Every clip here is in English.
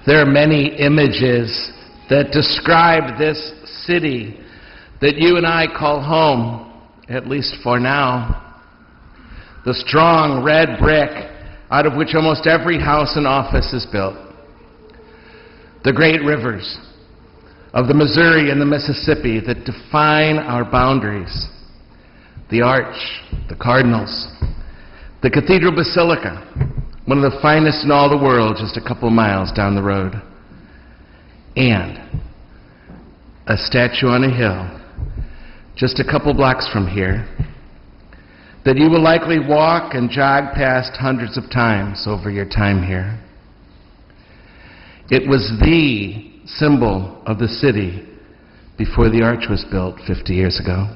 There are many images that describe this city that you and I call home, at least for now. The strong red brick out of which almost every house and office is built. The great rivers of the Missouri and the Mississippi that define our boundaries. The Arch, the Cardinals, the Cathedral Basilica, one of the finest in all the world, just a couple miles down the road. And a statue on a hill, just a couple blocks from here, that you will likely walk and jog past hundreds of times over your time here. It was the symbol of the city before the arch was built 50 years ago.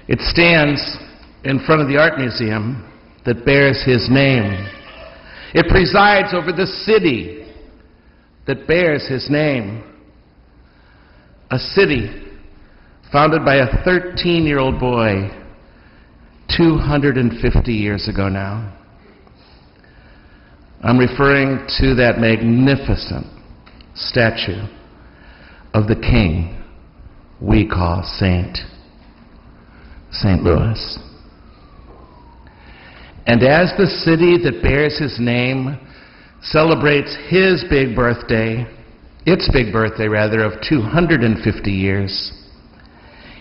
It stands in front of the art museum that bears his name. It presides over the city that bears his name. A city founded by a 13-year-old boy 250 years ago now. I'm referring to that magnificent statue of the king we call St. Louis. And as the city that bears his name celebrates his big birthday, its big birthday rather, of 250 years,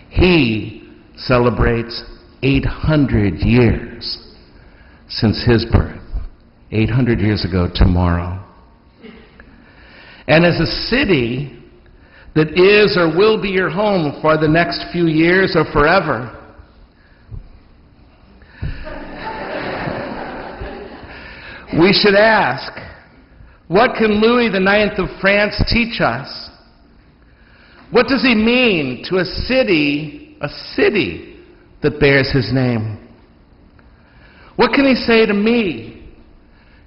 he celebrates 800 years since his birth, 800 years ago tomorrow. And as a city that is or will be your home for the next few years or forever, we should ask, what can Louis IX of France teach us? What does he mean to a city that bears his name? What can he say to me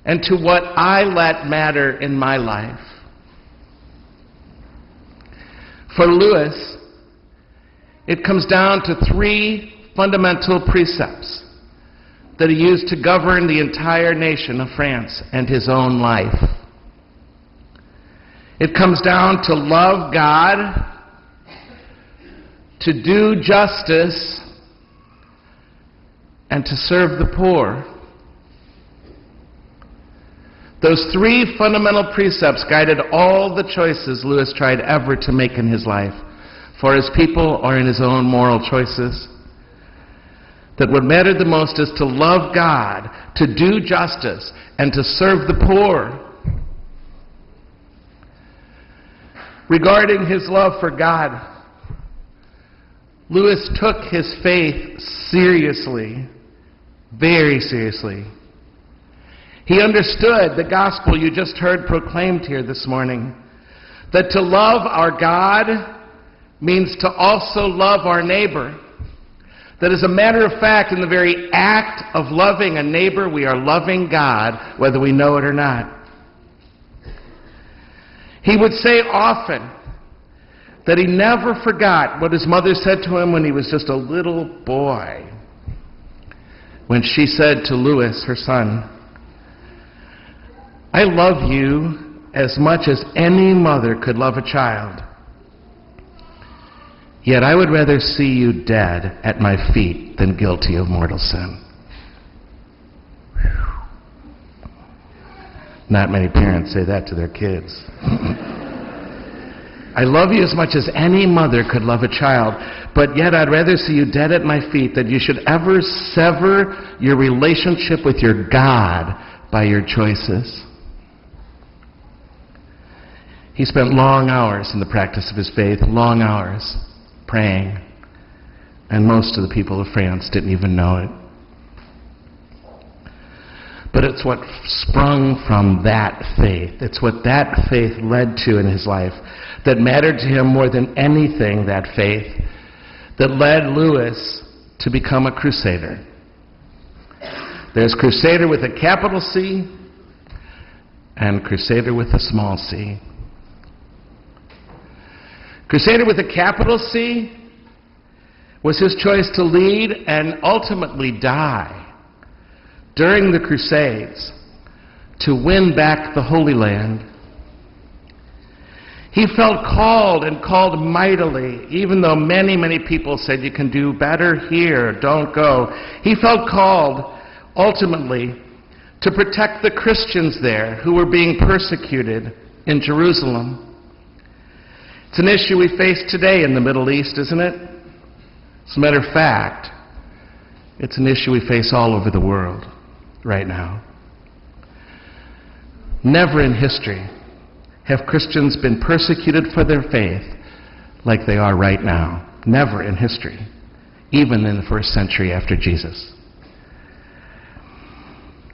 and to what I let matter in my life? For Louis, it comes down to three fundamental precepts that he used to govern the entire nation of France and his own life. It comes down to love God, to do justice, and to serve the poor. Those three fundamental precepts guided all the choices Louis tried ever to make in his life, for his people or in his own moral choices. That what mattered the most is to love God, to do justice, and to serve the poor. Regarding his love for God, Louis took his faith seriously, very seriously. He understood the gospel you just heard proclaimed here this morning, that to love our God means to also love our neighbor. That as a matter of fact, in the very act of loving a neighbor, we are loving God, whether we know it or not. He would say often that he never forgot what his mother said to him when he was just a little boy. When she said to Louis, her son, "I love you as much as any mother could love a child. Yet I would rather see you dead at my feet than guilty of mortal sin." Whew. Not many parents say that to their kids. "I love you as much as any mother could love a child, but yet I'd rather see you dead at my feet than you should ever sever your relationship with your God by your choices." He spent long hours in the practice of his faith, long hours praying, and most of the people of France didn't even know it. But it's what sprung from that faith, it's what that faith led to in his life that mattered to him more than anything, that faith that led Louis to become a crusader. There's crusader with a capital C and crusader with a small c. Crusader with a capital C was his choice to lead and ultimately die during the Crusades to win back the Holy Land. He felt called and called mightily, even though many, many people said, you can do better here, don't go. He felt called, ultimately, to protect the Christians there who were being persecuted in Jerusalem. It's an issue we face today in the Middle East, isn't it? As a matter of fact, it's an issue we face all over the world right now. Never in history have Christians been persecuted for their faith like they are right now. Never in history, even in the first century after Jesus.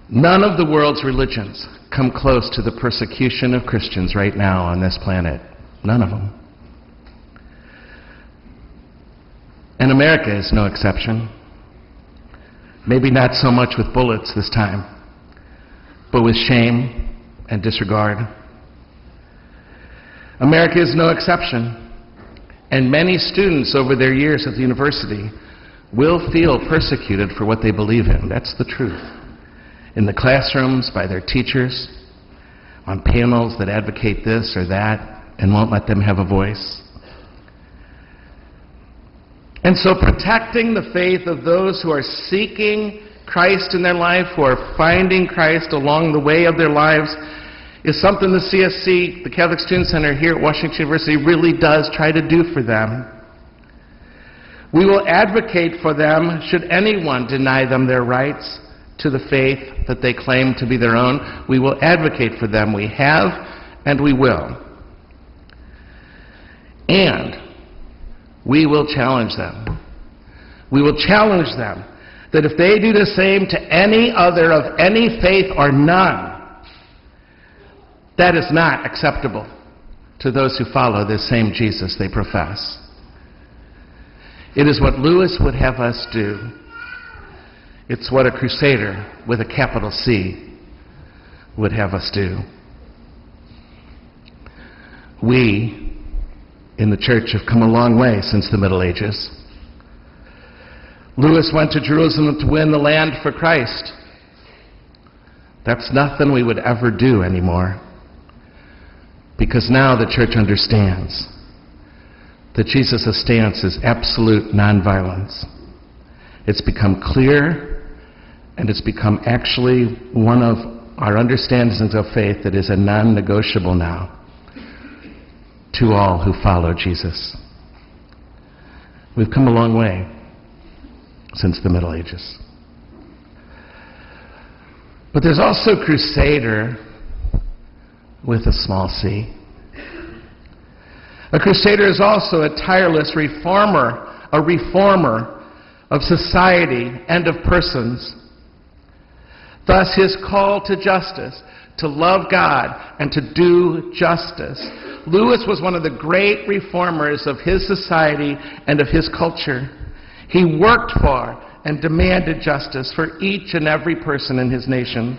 None of the world's religions come close to the persecution of Christians right now on this planet. None of them. And America is no exception. Maybe not so much with bullets this time, but with shame and disregard. America is no exception, and many students over their years at the university will feel persecuted for what they believe in. That's the truth. In the classrooms, by their teachers, on panels that advocate this or that and won't let them have a voice. And so protecting the faith of those who are seeking Christ in their life, who are finding Christ along the way of their lives, is something the CSC, the Catholic Student Center here at Washington University, really does try to do for them. We will advocate for them should anyone deny them their rights to the faith that they claim to be their own. We will advocate for them. We have, and we will. And we will challenge them. We will challenge them that if they do the same to any other of any faith or none, that is not acceptable to those who follow this same Jesus they profess. It is what Lewis would have us do. It's what a crusader with a capital C would have us do. We in the church have come a long way since the Middle Ages. Lewis went to Jerusalem to win the land for Christ. That's nothing we would ever do anymore, because now the church understands that Jesus' stance is absolute nonviolence. It's become clear, and it's become actually one of our understandings of faith that is a non-negotiable now to all who follow Jesus. We've come a long way since the Middle Ages. But there's also crusader with a small c. A crusader is also a tireless reformer, a reformer of society and of persons. Thus his call to justice, to love God and to do justice. Lewis was one of the great reformers of his society and of his culture. He worked for and demanded justice for each and every person in his nation.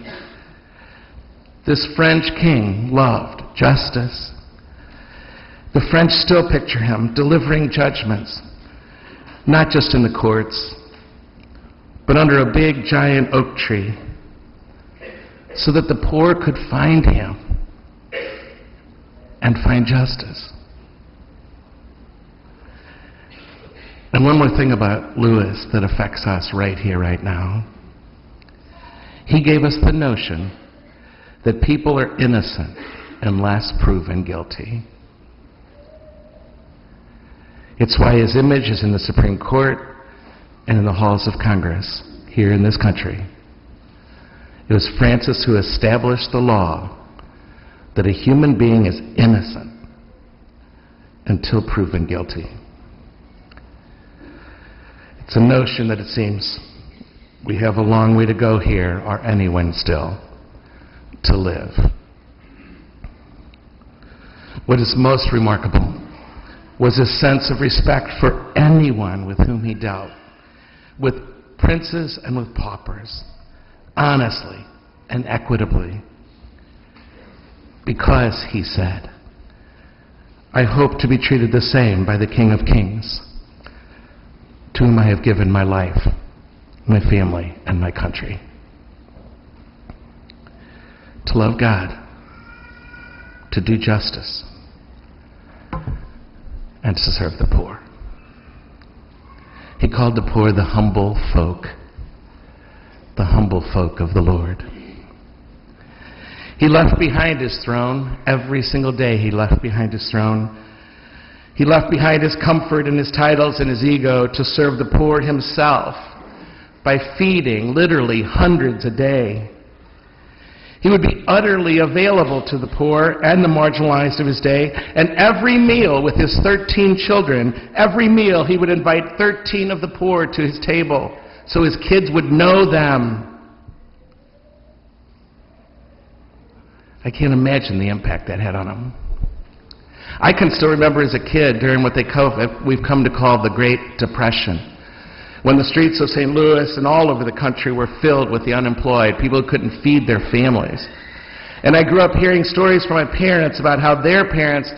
This French king loved justice. The French still picture him delivering judgments, not just in the courts, but under a big giant oak tree, so that the poor could find him and find justice. And one more thing about Lewis that affects us right here, right now. He gave us the notion that people are innocent unless proven guilty. It's why his image is in the Supreme Court and in the halls of Congress here in this country. It was Francis who established the law that a human being is innocent until proven guilty. It's a notion that it seems we have a long way to go here, or anyone still, to live. What is most remarkable was his sense of respect for anyone with whom he dealt, with princes and with paupers, honestly and equitably. Because, he said, I hope to be treated the same by the King of Kings, to whom I have given my life, my family, and my country. to love God, to do justice, and to serve the poor. He called the poor the humble folk of the Lord. He left behind his throne. Every single day he left behind his throne. He left behind his comfort and his titles and his ego to serve the poor himself by feeding literally hundreds a day. He would be utterly available to the poor and the marginalized of his day, and every meal with his 13 children, every meal he would invite 13 of the poor to his table so his kids would know them. I can't imagine the impact that had on him. I can still remember as a kid during what we've come to call the Great Depression, when the streets of St. Louis and all over the country were filled with the unemployed, people who couldn't feed their families. And I grew up hearing stories from my parents about how their parents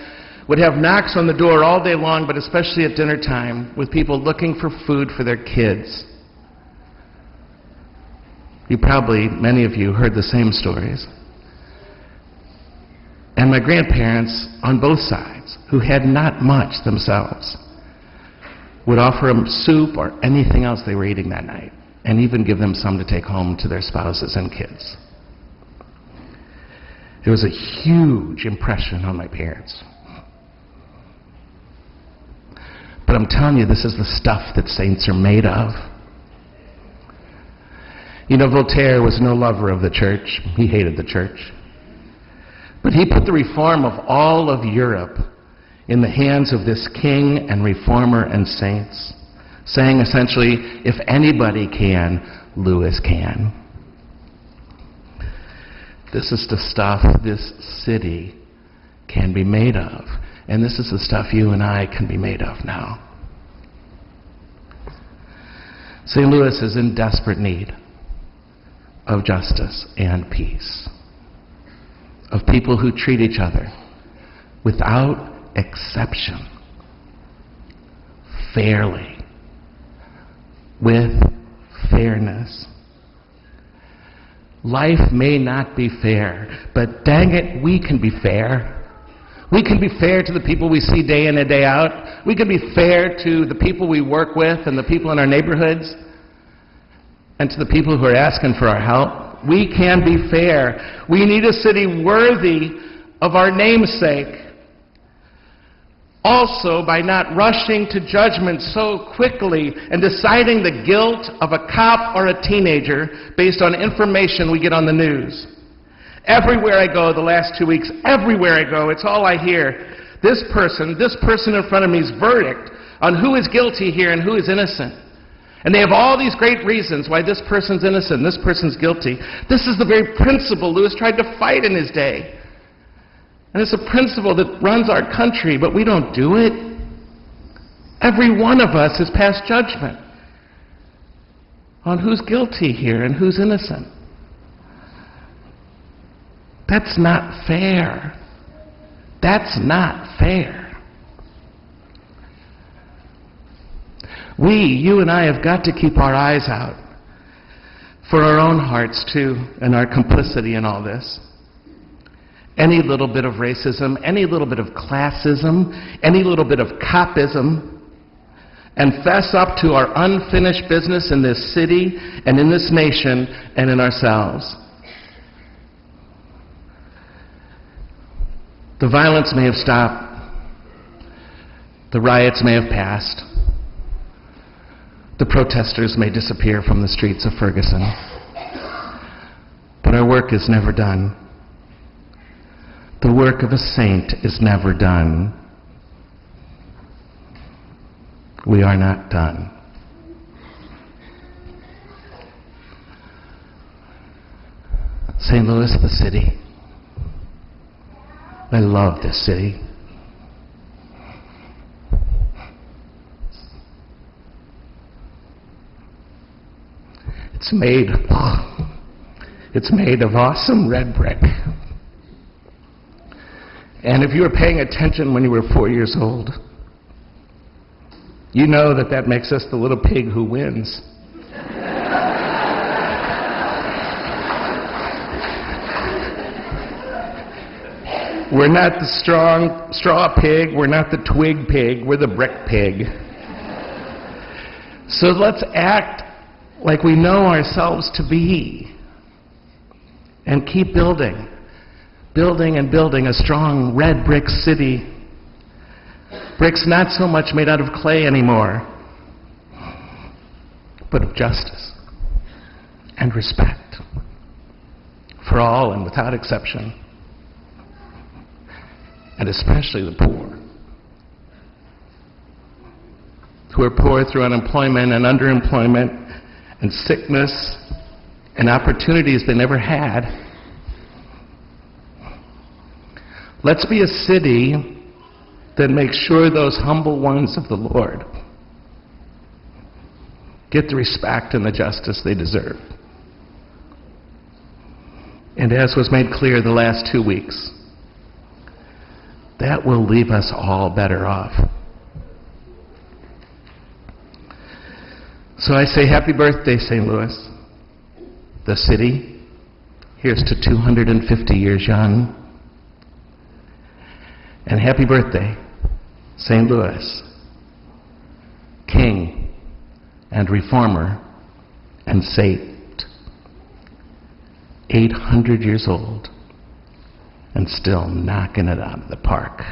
would have knocks on the door all day long, but especially at dinner time, with people looking for food for their kids. Many of you, heard the same stories. And my grandparents, on both sides, who had not much themselves, would offer them soup or anything else they were eating that night, and even give them some to take home to their spouses and kids. It was a huge impression on my parents. But I'm telling you, this is the stuff that saints are made of. You know, Voltaire was no lover of the church. He hated the church. But he put the reform of all of Europe in the hands of this king and reformer and saints, saying essentially, if anybody can, Lewis can. This is the stuff this city can be made of, and this is the stuff you and I can be made of now. St. Louis is in desperate need of justice and peace, of people who treat each other without exception, fairly, with fairness. Life may not be fair, but dang it, we can be fair. We can be fair to the people we see day in and day out. We can be fair to the people we work with and the people in our neighborhoods and to the people who are asking for our help. We can be fair. We need a city worthy of our namesake. Also, by not rushing to judgment so quickly and deciding the guilt of a cop or a teenager based on information we get on the news. Everywhere I go the last 2 weeks, everywhere I go, it's all I hear. This person in front of me's verdict on who is guilty here and who is innocent. And they have all these great reasons why this person's innocent, this person's guilty. This is the very principle Lewis tried to fight in his day. And it's a principle that runs our country, but we don't do it. Every one of us has passed judgment on who's guilty here and who's innocent. That's not fair. That's not fair. You and I have got to keep our eyes out for our own hearts too, and our complicity in all this. Any little bit of racism, any little bit of classism, any little bit of copism, and fess up to our unfinished business in this city and in this nation and in ourselves. The violence may have stopped. The riots may have passed. The protesters may disappear from the streets of Ferguson. But our work is never done. The work of a saint is never done. We are not done. St. Louis, the city. I love this city. It's made of awesome red brick. And if you were paying attention when you were 4 years old, you know that that makes us the little pig who wins. We're not the strong straw pig, we're not the twig pig, we're the brick pig. So let's act like we know ourselves to be and keep building and building a strong red brick city. Bricks not so much made out of clay anymore, but of justice and respect for all and without exception, and especially the poor, who are poor through unemployment and underemployment and sickness and opportunities they never had. Let's be a city that makes sure those humble ones of the Lord get the respect and the justice they deserve. And as was made clear the last 2 weeks, that will leave us all better off. So I say happy birthday, St. Louis. The city, here's to 250 years young. And happy birthday, St. Louis, king and reformer and saint, 800 years old and still knocking it out of the park.